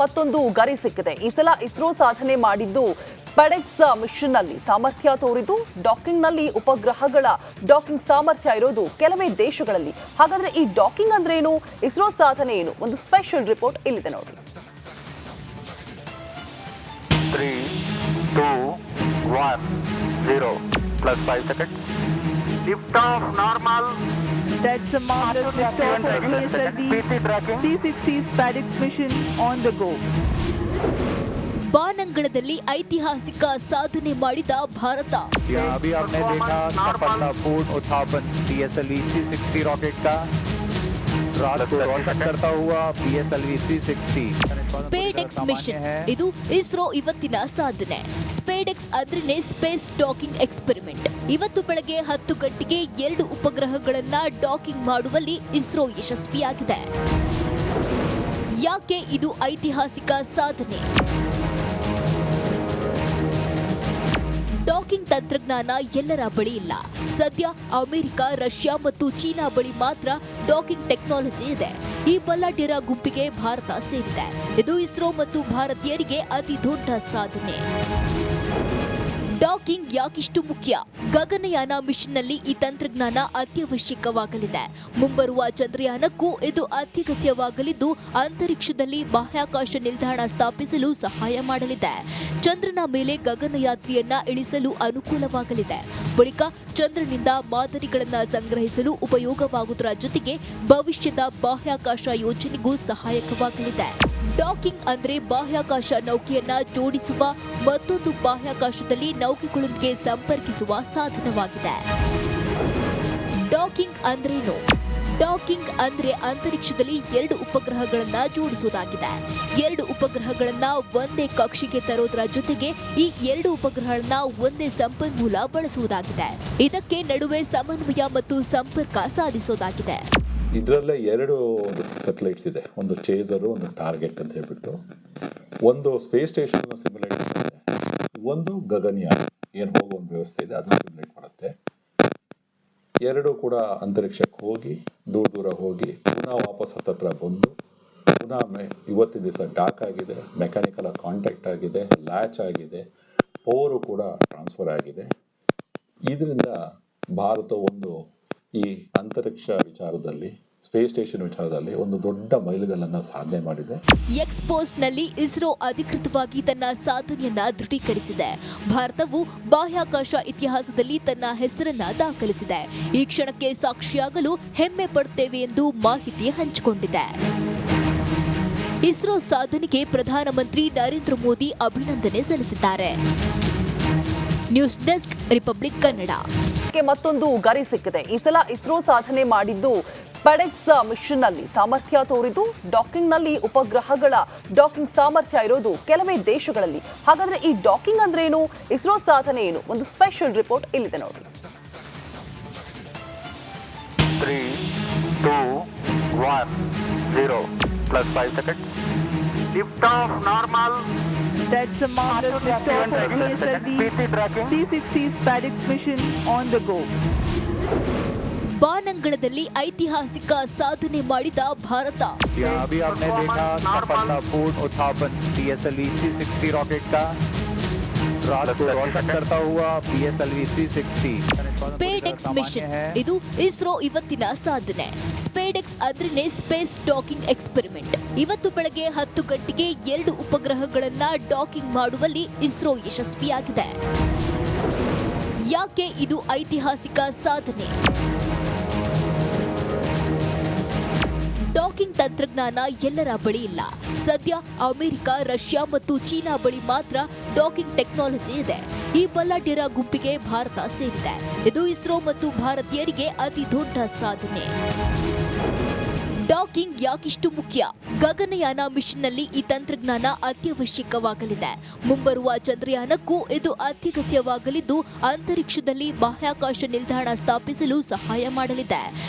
ಮತ್ತೊಂದು ಗರಿ ಸಿಕ್ಕಿದೆ. ಈ ಸಲ ಇಸ್ರೋ ಸಾಧನೆ ಮಾಡಿದ್ದು ಸ್ಪೆಡೆಕ್ಸ್ ಮಿಷನ್ ನಲ್ಲಿ ಸಾಮರ್ಥ್ಯ ತೋರಿದ್ದು ಡಾಕಿಂಗ್ ನಲ್ಲಿ ಉಪಗ್ರಹಗಳ ಡಾಕಿಂಗ್ ಸಾಮರ್ಥ್ಯ ಇರೋದು ಕೆಲವೇ ದೇಶಗಳಲ್ಲಿ. ಹಾಗಾದ್ರೆ ಈ ಡಾಕಿಂಗ್ ಅಂದ್ರೆ ಏನು, ಇಸ್ರೋ ಸಾಧನೆ ಏನು, ಒಂದು ಸ್ಪೆಷಲ್ ರಿಪೋರ್ಟ್ ಇಲ್ಲಿದೆ ನೋಡಿ. 3, 2, 1, 0 plus 5 seconds. Lift off normal. That's a marvelous liftoff of PSLV C-60 SpaceX mission on the go. ಬಾನಂಗಳದಲ್ಲಿ ಐತಿಹಾಸಿಕ ಸಾಧನೆ ಮಾಡಿದ ಭಾರತ. अभी आपने देखा सफलतापूर्ण उत्थापन PSLV C-60 रॉकेट का रात को रोशन करता हुआ PSLV C-60 ಸ್ಪೇಡೆಕ್ಸ್ ಮಿಷನ್ ಇದು ಇಸ್ರೋ ಇವತ್ತಿನ ಸಾಧನೆ. ಸ್ಪೇಡೆಕ್ಸ್ ಅಂದ್ರೆ ಸ್ಪೇಸ್ ಡಾಕಿಂಗ್ ಎಕ್ಸ್ಪೆರಿಮೆಂಟ್. ಇವತ್ತು ಬೆಳಗ್ಗೆ 10 ಗಂಟೆಗೆ 2 ಉಪಗ್ರಹಗಳನ್ನ ಡಾಕಿಂಗ್ ಮಾಡುವಲ್ಲಿ ಇಸ್ರೋ ಯಶಸ್ವಿಯಾಗಿದೆ. ಯಾಕೆ ಇದು ಐತಿಹಾಸಿಕ ಸಾಧನೆ? ಡಾಕಿಂಗ್ ತಂತ್ರಜ್ಞಾನ ಎಲ್ಲರ ಬಳಿ ಇಲ್ಲ. ಸದ್ಯ ಅಮೆರಿಕ, ರಷ್ಯಾ ಮತ್ತು ಚೀನಾ ಬಳಿ ಮಾತ್ರ ಡಾಕಿಂಗ್ ಟೆಕ್ನಾಲಜಿ ಇದೆ. ಈ ಬಲ್ಲಾಢ್ಯರ ಗುಂಪಿಗೆ ಭಾರತ ಸೇರಿದೆ. ಇದು ಇಸ್ರೋ ಮತ್ತು ಭಾರತೀಯರಿಗೆ ಅತಿ ದೊಡ್ಡ ಸಾಧನೆ. ಡಾಕಿಂಗ್ ಯಾಕಿಷ್ಟು ಮುಖ್ಯ? ಗಗನಯಾನ ಮಿಷನ್ನಲ್ಲಿ ಈ ತಂತ್ರಜ್ಞಾನ ಅತ್ಯವಶ್ಯಕವಾಗಲಿದೆ. ಮುಂಬರುವ ಚಂದ್ರಯಾನಕ್ಕೂ ಇದು ಅತ್ಯಗತ್ಯವಾಗಲಿದ್ದು ಅಂತರಿಕ್ಷದಲ್ಲಿ ಬಾಹ್ಯಾಕಾಶ ನಿಲ್ದಾಣ ಸ್ಥಾಪಿಸಲು ಸಹಾಯ ಮಾಡಲಿದೆ. ಚಂದ್ರನ ಮೇಲೆ ಗಗನಯಾತ್ರಿಯನ್ನ ಇಳಿಸಲು ಅನುಕೂಲವಾಗಲಿದೆ. ಬಳಿಕ ಚಂದ್ರನಿಂದ ಮಾದರಿಗಳನ್ನು ಸಂಗ್ರಹಿಸಲು ಉಪಯೋಗವಾಗುವುದರ ಜೊತೆಗೆ ಭವಿಷ್ಯದ ಬಾಹ್ಯಾಕಾಶ ಯೋಜನೆಗೂ ಸಹಾಯಕವಾಗಲಿದೆ. ಡಾಕಿಂಗ್ ಅಂದ್ರೆ ಬಾಹ್ಯಾಕಾಶ ನೌಕೆಯನ್ನ ಜೋಡಿಸುವ, ಮತ್ತೊಂದು ಬಾಹ್ಯಾಕಾಶದಲ್ಲಿ ನೌಕೆಗಳೊಂದಿಗೆ ಸಂಪರ್ಕಿಸುವ ಸಾಧನವಾಗಿದೆ. ಡಾಕಿಂಗ್ ಅಂದ್ರೇನು? ಡಾಕಿಂಗ್ ಅಂದ್ರೆ ಅಂತರಿಕ್ಷದಲ್ಲಿ 2 ಉಪಗ್ರಹಗಳನ್ನ ಜೋಡಿಸುವುದಾಗಿದೆ. 2 ಉಪಗ್ರಹಗಳನ್ನ ಒಂದೇ ಕಕ್ಷೆಗೆ ತರೋದರ ಜೊತೆಗೆ ಈ 2 ಉಪಗ್ರಹಗಳನ್ನ ಒಂದೇ ಸಂಪನ್ಮೂಲ ಬಳಸುವುದಾಗಿದೆ. ಇದಕ್ಕೆ ನಡುವೆ ಸಮನ್ವಯ ಮತ್ತು ಸಂಪರ್ಕ ಸಾಧಿಸೋದಾಗಿದೆ. ಇದರಲ್ಲೇ 2 ಸ್ಯಾಟಲೈಟ್ಸ್ ಇದೆ, ಒಂದು ಚೇಸರು, ಒಂದು ಟಾರ್ಗೆಟ್ ಅಂತ ಹೇಳ್ಬಿಟ್ಟು. ಒಂದು ಸ್ಪೇಸ್ ಸ್ಟೇಷನ್ ಸಿಮ್ಯುಲೇಟ್ ಮಾಡುತ್ತೆ, ಒಂದು ಗಗನಯಾನ ಏನು ಹೋಗೋ ಒಂದು ವ್ಯವಸ್ಥೆ ಇದೆ ಅದನ್ನು ಸಿಮ್ಯುಲೇಟ್ ಮಾಡುತ್ತೆ. 2 ಕೂಡ ಅಂತರಿಕ್ಷಕ್ಕೆ ಹೋಗಿ ದೂರ ಹೋಗಿ ಪುನಃ ವಾಪಸ್ ಹತ್ತತ್ರ ಬಂದು ಪುನಃ ಇವತ್ತಿನ ದಿವಸ ಡಾಕ್ ಆಗಿದೆ, ಮೆಕ್ಯಾನಿಕಲ್ ಕಾಂಟ್ಯಾಕ್ಟ್ ಆಗಿದೆ, ಲ್ಯಾಚ್ ಆಗಿದೆ, ಪವರು ಕೂಡ ಟ್ರಾನ್ಸ್ಫರ್ ಆಗಿದೆ. ಇದರಿಂದ ಭಾರತ ಒಂದು ಈ ಅಂತರಿಕ್ಷ ವಿಚಾರದಲ್ಲಿ, ಸ್ಪೇಸ್ ಸ್ಟೇಷನ್ ವಿಚಾರದಲ್ಲಿ ಒಂದು ದೊಡ್ಡ ಮೈಲಿಗಲ್ಲನ್ನು ಸಾಧನೆ ಮಾಡಿದೆ. ಎಕ್ಸ್ಪೋಸ್ಟ್ನಲ್ಲಿ ಇಸ್ರೋ ಅಧಿಕೃತವಾಗಿ ತನ್ನ ಸಾಧನೆಯನ್ನ ದೃಢೀಕರಿಸಿದೆ. ಭಾರತವು ಬಾಹ್ಯಾಕಾಶ ಇತಿಹಾಸದಲ್ಲಿ ತನ್ನ ಹೆಸರನ್ನ ದಾಖಲಿಸಿದೆ. ಈ ಕ್ಷಣಕ್ಕೆ ಸಾಕ್ಷಿಯಾಗಲು ಹೆಮ್ಮೆ ಪಡುತ್ತೇವೆ ಎಂದು ಮಾಹಿತಿ ಹಂಚಿಕೊಂಡಿದೆ. ಇಸ್ರೋ ಸಾಧನೆಗೆ ಪ್ರಧಾನಮಂತ್ರಿ ನರೇಂದ್ರ ಮೋದಿ ಅಭಿನಂದನೆ ಸಲ್ಲಿಸಿದ್ದಾರೆ. News desk, republic Kannada. ಮತ್ತೊಂದು ಗರಿ ಸಿಕ್ಕಿದೆ. ಈ ಸಲ ಇಸ್ರೋ ಸಾಧನೆ ಮಾಡಿದ್ದು ಸ್ಪೆಡೆಕ್ಸ್ ಮಿಷನ್ ನಲ್ಲಿ ಸಾಮರ್ಥ್ಯ ತೋರಿದ್ದು ಡಾಕಿಂಗ್ ನಲ್ಲಿ ಉಪಗ್ರಹಗಳ ಡಾಕಿಂಗ್ ಸಾಮರ್ಥ್ಯ ಇರೋದು ಕೆಲವೇ ದೇಶಗಳಲ್ಲಿ. ಹಾಗಾದ್ರೆ ಈ ಡಾಕಿಂಗ್ ಅಂದ್ರೆ ಏನು, ಇಸ್ರೋ ಸಾಧನೆ ಏನು, ಒಂದು ಸ್ಪೆಷಲ್ ರಿಪೋರ್ಟ್ ಇಲ್ಲಿದೆ ನೋಡಿ. 3, 2, 1, 0 plus 5 seconds. Lift off normal. That's a marvelous liftoff of PSLV C-60 SpaceX mission on the go. ಬಾನಂಗಳದಲ್ಲಿ ಐತಿಹಾಸಿಕ ಸಾಧನೆ ಮಾಡಿದ ಭಾರತ. अभी आपने देखा सफलतापूर्ण उत्थापन PSLV C-60 रॉकेट का रात को रोशन करता हुआ PSLV C-60 ಸ್ಪೇಡೆಕ್ಸ್ ಮಿಷನ್ ಇದು ಇಸ್ರೋ ಇವತ್ತಿನ ಸಾಧನೆ. ಸ್ಪೇಡೆಕ್ಸ್ ಅಂದ್ರೆ ಸ್ಪೇಸ್ ಡಾಕಿಂಗ್ ಎಕ್ಸ್ಪೆರಿಮೆಂಟ್. ಇವತ್ತು ಬೆಳಗ್ಗೆ 10 ಗಂಟೆಗೆ 2 ಉಪಗ್ರಹಗಳನ್ನ ಡಾಕಿಂಗ್ ಮಾಡುವಲ್ಲಿ ಇಸ್ರೋ ಯಶಸ್ವಿಯಾಗಿದೆ. ಯಾಕೆ ಇದು ಐತಿಹಾಸಿಕ ಸಾಧನೆ? ಡಾಕಿಂಗ್ ತಂತ್ರಜ್ಞಾನ ಎಲ್ಲರ ಬಳಿ ಇಲ್ಲ. ಸದ್ಯ ಅಮೆರಿಕ, ರಷ್ಯಾ ಮತ್ತು ಚೀನಾ ಬಳಿ ಮಾತ್ರ ಡಾಕಿಂಗ್ ಟೆಕ್ನಾಲಜಿ ಇದೆ. ಈ ಬಲ್ಲಾಢ್ಯರ ಗುಂಪಿಗೆ ಭಾರತ ಸೇರಿದೆ. ಇದು ಇಸ್ರೋ ಮತ್ತು ಭಾರತೀಯರಿಗೆ ಅತಿ ದೊಡ್ಡ ಸಾಧನೆ. ಡಾಕಿಂಗ್ ಯಾಕಿಷ್ಟು ಮುಖ್ಯ? ಗಗನಯಾನ ಮಿಷನ್ನಲ್ಲಿ ಈ ತಂತ್ರಜ್ಞಾನ ಅತ್ಯವಶ್ಯಕವಾಗಲಿದೆ. ಮುಂಬರುವ ಚಂದ್ರಯಾನಕ್ಕೂ ಇದು ಅತ್ಯಗತ್ಯವಾಗಲಿದ್ದು ಅಂತರಿಕ್ಷದಲ್ಲಿ ಬಾಹ್ಯಾಕಾಶ ನಿಲ್ದಾಣ ಸ್ಥಾಪಿಸಲು ಸಹಾಯ ಮಾಡಲಿದೆ.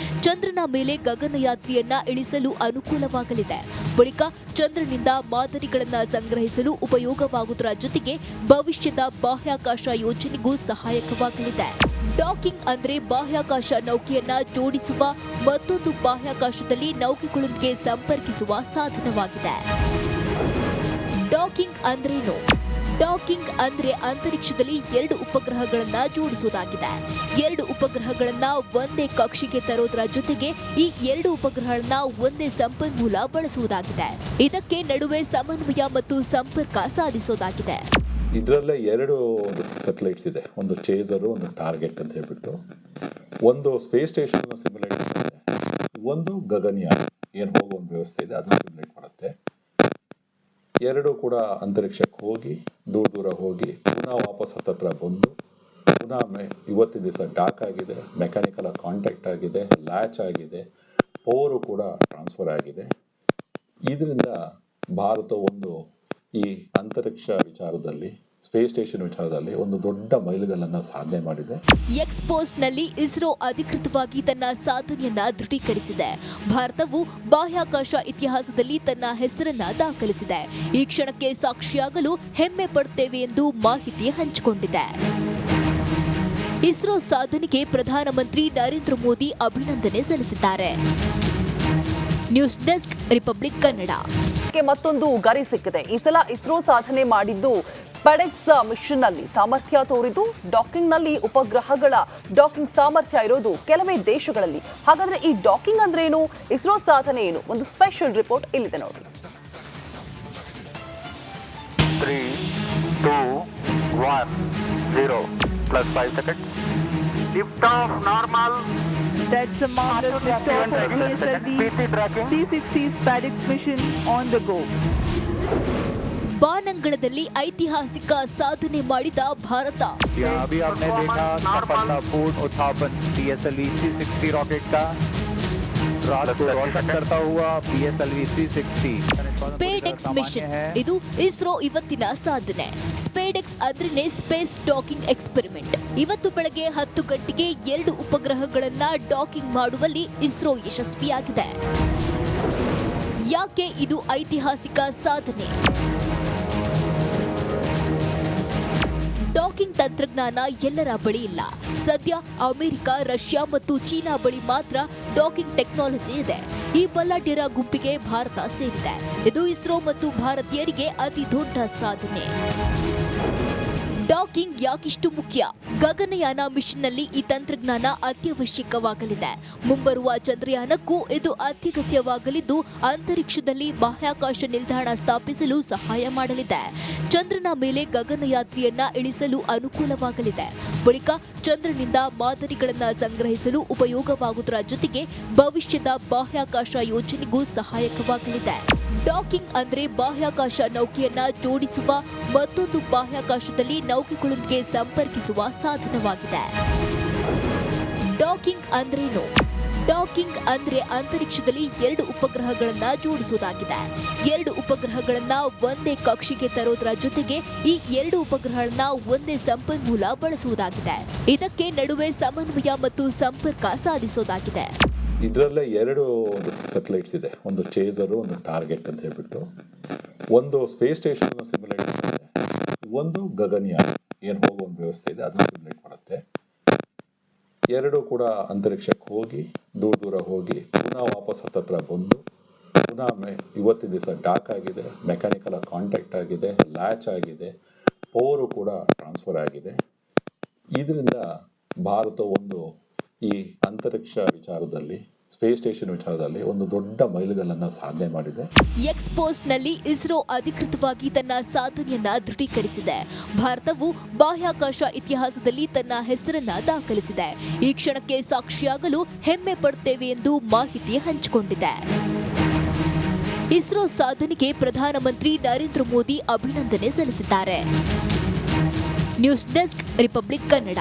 ಚಂದ್ರನ ಮೇಲೆ ಗಗನಯಾತ್ರಿಯನ್ನ ಇಳಿಸಲು ಅನುಕೂಲವಾಗಲಿದೆ. ಬಳಿಕ ಚಂದ್ರನಿಂದ ಮಾದರಿಗಳನ್ನು ಸಂಗ್ರಹಿಸಲು ಉಪಯೋಗವಾಗುವುದರ ಜೊತೆಗೆ ಭವಿಷ್ಯದ ಬಾಹ್ಯಾಕಾಶ ಯೋಜನೆಗೂ ಸಹಾಯಕವಾಗಲಿದೆ. ಡಾಕಿಂಗ್ ಅಂದ್ರೆ ಬಾಹ್ಯಾಕಾಶ ನೌಕೆಯನ್ನ ಜೋಡಿಸುವ, ಮತ್ತೊಂದು ಬಾಹ್ಯಾಕಾಶದಲ್ಲಿ ನೌಕೆಗಳೊಂದಿಗೆ ಸಂಪರ್ಕಿಸುವ ಸಾಧನವಾಗಿದೆ. ಡಾಕಿಂಗ್ ಅಂದ್ರೇನು? ಡಾಕಿಂಗ್ ಅಂದ್ರೆ ಅಂತರಿಕ್ಷದಲ್ಲಿ ಎರಡು ಉಪಗ್ರಹಗಳನ್ನ ಜೋಡಿಸುವುದಾಗಿದೆ. ಎರಡು ಉಪಗ್ರಹಗಳನ್ನ ಒಂದೇ ಕಕ್ಷೆಗೆ ತರೋದರ ಜೊತೆಗೆ ಈ ಎರಡು ಉಪಗ್ರಹಗಳನ್ನ ಒಂದೇ ಸಂಪನ್ಮೂಲ ಬಳಸುವುದಾಗಿದೆ. ಇದಕ್ಕೆ ನಡುವೆ ಸಮನ್ವಯ ಮತ್ತು ಸಂಪರ್ಕ ಸಾಧಿಸೋದಾಗಿದೆ. ಇದರಲ್ಲೇ ಎರಡು ಸೆಟಲೈಟ್ಸ್ ಇದೆ, ಒಂದು ಚೇಸರು ಒಂದು ಟಾರ್ಗೆಟ್ ಅಂತ ಹೇಳ್ಬಿಟ್ಟು. ಒಂದು ಸ್ಪೇಸ್ ಸ್ಟೇಷನ್ ಸಿಮ್ಯುಲೇಟ್ ಮಾಡುತ್ತೆ, ಒಂದು ಗಗನಯಾನ ಏನು ಹೋಗೋ ಒಂದು ವ್ಯವಸ್ಥೆ ಇದೆ ಅದನ್ನು ಸಿಮ್ಯುಲೇಟ್ ಮಾಡುತ್ತೆ. ಎರಡು ಕೂಡ ಅಂತರಿಕ್ಷಕ್ಕೆ ಹೋಗಿ ದೂರ ಹೋಗಿ ಪುನಃ ವಾಪಸ್ ಹತ್ತತ್ರ ಬಂದು ಪುನಃ ಇವತ್ತಿನ ದಿವಸ ಡಾಕ್ ಆಗಿದೆ, ಮೆಕ್ಯಾನಿಕಲ್ ಕಾಂಟ್ಯಾಕ್ಟ್ ಆಗಿದೆ, ಲ್ಯಾಚ್ ಆಗಿದೆ, ಪವರು ಕೂಡ ಟ್ರಾನ್ಸ್ಫರ್ ಆಗಿದೆ. ಇದರಿಂದ ಭಾರತ ಒಂದು ಈ ಅಂತರಿಕ್ಷ ವಿಚಾರದಲ್ಲಿ, ಸ್ಪೇಸ್ ಸ್ಟೇಷನ್ ವಿಚಾರದಲ್ಲಿ ಒಂದು ದೊಡ್ಡ ಮೈಲಿಗಲ್ಲನ್ನು ಸಾಧನೆ ಮಾಡಿದೆ. ಎಕ್ಸ್ಪೋಸ್ಟ್ನಲ್ಲಿ ಇಸ್ರೋ ಅಧಿಕೃತವಾಗಿ ತನ್ನ ಸಾಧನೆಯನ್ನ ದೃಢೀಕರಿಸಿದೆ. ಭಾರತವು ಬಾಹ್ಯಾಕಾಶ ಇತಿಹಾಸದಲ್ಲಿ ತನ್ನ ಹೆಸರನ್ನ ದಾಖಲಿಸಿದೆ. ಈ ಕ್ಷಣಕ್ಕೆ ಸಾಕ್ಷಿಯಾಗಲು ಹೆಮ್ಮೆ ಪಡುತ್ತೇವೆ ಎಂದು ಮಾಹಿತಿ ಹಂಚಿಕೊಂಡಿದೆ. ಇಸ್ರೋ ಸಾಧನೆಗೆ ಪ್ರಧಾನಮಂತ್ರಿ ನರೇಂದ್ರ ಮೋದಿ ಅಭಿನಂದನೆ ಸಲ್ಲಿಸಿದ್ದಾರೆ. News desk, republic Kannada. ಮತ್ತೊಂದು ಗರಿ ಸಿಕ್ಕಿದೆ. ಈ ಸಲ ಇಸ್ರೋ ಸಾಧನೆ ಮಾಡಿದ್ದು ಸ್ಪೆಡೆಕ್ಸ್ ಮಿಷನ್ ನಲ್ಲಿ ಸಾಮರ್ಥ್ಯ ತೋರಿದ್ದು ಡಾಕಿಂಗ್ ನಲ್ಲಿ ಉಪಗ್ರಹಗಳ ಡಾಕಿಂಗ್ ಸಾಮರ್ಥ್ಯ ಇರೋದು ಕೆಲವೇ ದೇಶಗಳಲ್ಲಿ. ಹಾಗಾದ್ರೆ ಈ ಡಾಕಿಂಗ್ ಅಂದ್ರೆ ಏನು, ಇಸ್ರೋ ಸಾಧನೆ ಏನು? ಒಂದು ಸ್ಪೆಷಲ್ ರಿಪೋರ್ಟ್ ಇಲ್ಲಿದೆ ನೋಡಿ. 3, 2, 1, 0 plus 5 seconds. Lift off normal. That's a marvelous liftoff of PSLV C-60 SpaceX mission on the go. ಬಾನಂಗಳದಲ್ಲಿ ಐತಿಹಾಸಿಕ ಸಾಧನೆ ಮಾಡಿದ ಭಾರತ. अभी आपने देखा सफलतापूर्ण उत्थापन PSLV C-60 रॉकेट का, रात को रोशन करता हुआ PSLV C-60 ಸ್ಪೇಡೆಕ್ಸ್ ಮಿಷನ್ ಇದು ಇಸ್ರೋ ಇವತ್ತಿನ ಸಾಧನೆ. ಸ್ಪೇಡೆಕ್ಸ್ ಅಂದ್ರೆ ಸ್ಪೇಸ್ ಡಾಕಿಂಗ್ ಎಕ್ಸ್ಪೆರಿಮೆಂಟ್. ಇವತ್ತು ಬೆಳಗ್ಗೆ 10 ಗಂಟೆಗೆ 2 ಉಪಗ್ರಹಗಳನ್ನ ಡಾಕಿಂಗ್ ಮಾಡುವಲ್ಲಿ ಇಸ್ರೋ ಯಶಸ್ವಿಯಾಗಿದೆ. ಯಾಕೆ ಇದು ಐತಿಹಾಸಿಕ ಸಾಧನೆ? ಡಾಕಿಂಗ್ ತಂತ್ರಜ್ಞಾನ ಎಲ್ಲರ ಬಳಿ ಇಲ್ಲ. ಸದ್ಯ ಅಮೆರಿಕ, ರಷ್ಯಾ ಮತ್ತು ಚೀನಾ ಬಳಿ ಮಾತ್ರ ಡಾಕಿಂಗ್ ಟೆಕ್ನಾಲಜಿ ಇದೆ. ಈ ಬಲ್ಲಾಢ್ಯರ ಗುಂಪಿಗೆ ಭಾರತ ಸೇರಿದೆ. ಇದು ಇಸ್ರೋ ಮತ್ತು ಭಾರತೀಯರಿಗೆ ಅತಿ ದೊಡ್ಡ ಸಾಧನೆ. ಡಾಕಿಂಗ್ ಯಾಕಿಷ್ಟು ಮುಖ್ಯ? ಗಗನಯಾನ ಮಿಷನ್ನಲ್ಲಿ ಈ ತಂತ್ರಜ್ಞಾನ ಅತ್ಯವಶ್ಯಕವಾಗಲಿದೆ. ಮುಂಬರುವ ಚಂದ್ರಯಾನಕ್ಕೂ ಇದು ಅತ್ಯಗತ್ಯವಾಗಲಿದ್ದು ಅಂತರಿಕ್ಷದಲ್ಲಿ ಬಾಹ್ಯಾಕಾಶ ನಿಲ್ದಾಣ ಸ್ಥಾಪಿಸಲು ಸಹಾಯ ಮಾಡಲಿದೆ. ಚಂದ್ರನ ಮೇಲೆ ಗಗನಯಾತ್ರಿಯನ್ನ ಇಳಿಸಲು ಅನುಕೂಲವಾಗಲಿದೆ. ಬಳಿಕ ಚಂದ್ರನಿಂದ ಮಾದರಿಗಳನ್ನು ಸಂಗ್ರಹಿಸಲು ಉಪಯೋಗವಾಗುವುದರ ಜೊತೆಗೆ ಭವಿಷ್ಯದ ಬಾಹ್ಯಾಕಾಶ ಯೋಜನೆಗೂ ಸಹಾಯಕವಾಗಲಿದೆ. ಡಾಕಿಂಗ್ ಅಂದ್ರೆ ಬಾಹ್ಯಾಕಾಶ ನೌಕೆಯನ್ನ ಜೋಡಿಸುವ, ಮತ್ತೊಂದು ಬಾಹ್ಯಾಕಾಶದಲ್ಲಿ ನೌಕೆಗಳೊಂದಿಗೆ ಸಂಪರ್ಕಿಸುವ ಸಾಧನವಾಗಿದೆ. ಡಾಕಿಂಗ್ ಅಂದ್ರೇನು? ಡಾಕಿಂಗ್ ಅಂದ್ರೆ ಅಂತರಿಕ್ಷದಲ್ಲಿ ಎರಡು ಉಪಗ್ರಹಗಳನ್ನ ಜೋಡಿಸುವುದಾಗಿದೆ. ಎರಡು ಉಪಗ್ರಹಗಳನ್ನ ಒಂದೇ ಕಕ್ಷೆಗೆ ತರೋದರ ಜೊತೆಗೆ ಈ ಎರಡು ಉಪಗ್ರಹಗಳನ್ನ ಒಂದೇ ಸಂಪನ್ಮೂಲ ಬಳಸುವುದಾಗಿದೆ. ಇದಕ್ಕೆ ನಡುವೆ ಸಮನ್ವಯ ಮತ್ತು ಸಂಪರ್ಕ ಸಾಧಿಸೋದಾಗಿದೆ. ಇದರಲ್ಲೇ ಎರಡು ಸೆಟಲೈಟ್ಸ್ ಇದೆ, ಒಂದು ಚೇಸರು ಒಂದು ಟಾರ್ಗೆಟ್ ಅಂತ ಹೇಳ್ಬಿಟ್ಟು. ಒಂದು ಸ್ಪೇಸ್ ಸ್ಟೇಷನ್ ಸಿಮ್ಯುಲೇಟ್ ಮಾಡುತ್ತೆ, ಒಂದು ಗಗನಯಾನ ಏನು ಹೋಗೋ ಒಂದು ವ್ಯವಸ್ಥೆ ಇದೆ ಅದನ್ನು ಸಿಮ್ಯುಲೇಟ್ ಮಾಡುತ್ತೆ. ಎರಡು ಕೂಡ ಅಂತರಿಕ್ಷಕ್ಕೆ ಹೋಗಿ ದೂರ ಹೋಗಿ ಪುನಃ ವಾಪಸ್ ಹತ್ತತ್ರ ಬಂದು ಪುನಃ ಇವತ್ತಿನ ದಿವಸ ಡಾಕ್ ಆಗಿದೆ, ಮೆಕ್ಯಾನಿಕಲ್ ಕಾಂಟ್ಯಾಕ್ಟ್ ಆಗಿದೆ, ಲ್ಯಾಚ್ ಆಗಿದೆ, ಪವರು ಕೂಡ ಟ್ರಾನ್ಸ್ಫರ್ ಆಗಿದೆ. ಇದರಿಂದ ಭಾರತ ಒಂದು ಈ ಅಂತರಿಕ್ಷ ವಿಚಾರದಲ್ಲಿ, ಸ್ಪೇಸ್ ಸ್ಟೇಷನ್ ವಿಚಾರದಲ್ಲಿ ಒಂದು ದೊಡ್ಡ ಮೈಲಿಗಲ್ಲನ್ನು ಸಾಧನೆ ಮಾಡಿದೆ. ಎಕ್ಸ್ಪೋಸ್ಟ್ನಲ್ಲಿ ಇಸ್ರೋ ಅಧಿಕೃತವಾಗಿ ತನ್ನ ಸಾಧನೆಯನ್ನ ದೃಢೀಕರಿಸಿದೆ. ಭಾರತವು ಬಾಹ್ಯಾಕಾಶ ಇತಿಹಾಸದಲ್ಲಿ ತನ್ನ ಹೆಸರನ್ನ ದಾಖಲಿಸಿದೆ. ಈ ಕ್ಷಣಕ್ಕೆ ಸಾಕ್ಷಿಯಾಗಲು ಹೆಮ್ಮೆ ಪಡುತ್ತೇವೆ ಎಂದು ಮಾಹಿತಿ ಹಂಚಿಕೊಂಡಿದೆ. ಇಸ್ರೋ ಸಾಧನೆಗೆ ಪ್ರಧಾನಮಂತ್ರಿ ನರೇಂದ್ರ ಮೋದಿ ಅಭಿನಂದನೆ ಸಲ್ಲಿಸಿದ್ದಾರೆ. News desk, republic Kannada.